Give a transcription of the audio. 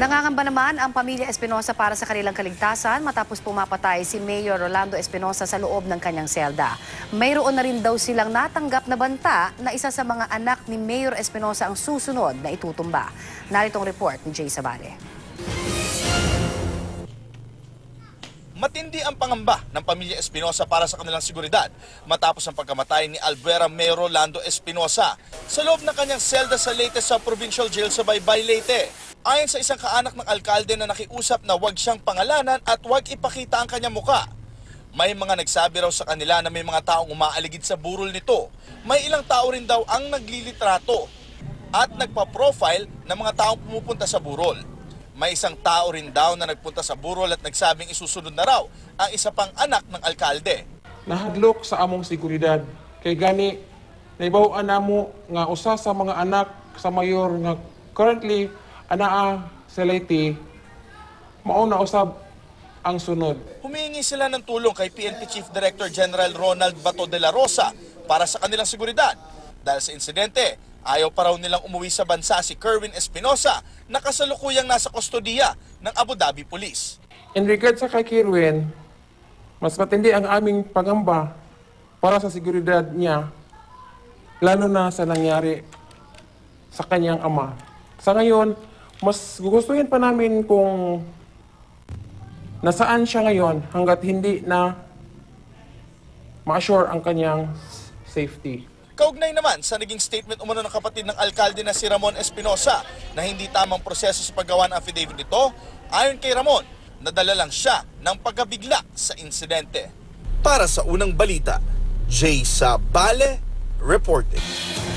Nangangamba naman ang pamilya Espinosa para sa kanilang kaligtasan matapos pumapatay si Mayor Rolando Espinosa sa loob ng kanyang selda. Mayroon na rin daw silang natanggap na banta na isa sa mga anak ni Mayor Espinosa ang susunod na itutumba. Naritong report ni Jay Sabale. Matindi ang pangamba ng pamilya Espinosa para sa kanilang seguridad matapos ang pagkamatay ni Albuera Mayor Rolando Espinosa sa loob ng kanyang selda sa Leyte sa Provincial Jail sa Baybay, Leyte. Ayon sa isang kaanak ng alkalde na nakiusap na huwag siyang pangalanan at huwag ipakita ang kanyang muka. May mga nagsabi raw sa kanila na may mga taong umaaligid sa burol nito. May ilang tao rin daw ang naglilitrato at nagpa-profile ng mga taong pumupunta sa burol. May isang tao rin daw na nagpunta sa burol at nagsabing isusunod na raw ang isa pang anak ng alkalde. Nahadlok sa among seguridad kay gani naibaw-an namo nga usa sa mga anak sa mayor nga currently anaa sa Leyte mao na usab ang sunod. Humingi sila ng tulong kay PNP Chief Director General Ronald Bato de la Rosa para sa kanilang seguridad. Dahil sa insidente, ayaw pa raw nilang umuwi sa bansa si Kerwin Espinosa na kasalukuyang nasa kustodiya ng Abu Dhabi Police. In regard sa kay Kerwin, mas matindi ang aming pangamba para sa seguridad niya, lalo na sa nangyari sa kanyang ama. Sa ngayon, mas gugustuhin pa namin kung nasaan siya ngayon hanggat hindi na ma-assure ang kanyang safety. Kaugnay naman sa naging statement umano ng kapatid ng alkalde na si Ramon Espinosa na hindi tamang proseso sa paggawa ng affidavit nito, ayon kay Ramon, nadala lang siya ng pagkabigla sa insidente. Para sa unang balita, Jay Sabale reporting.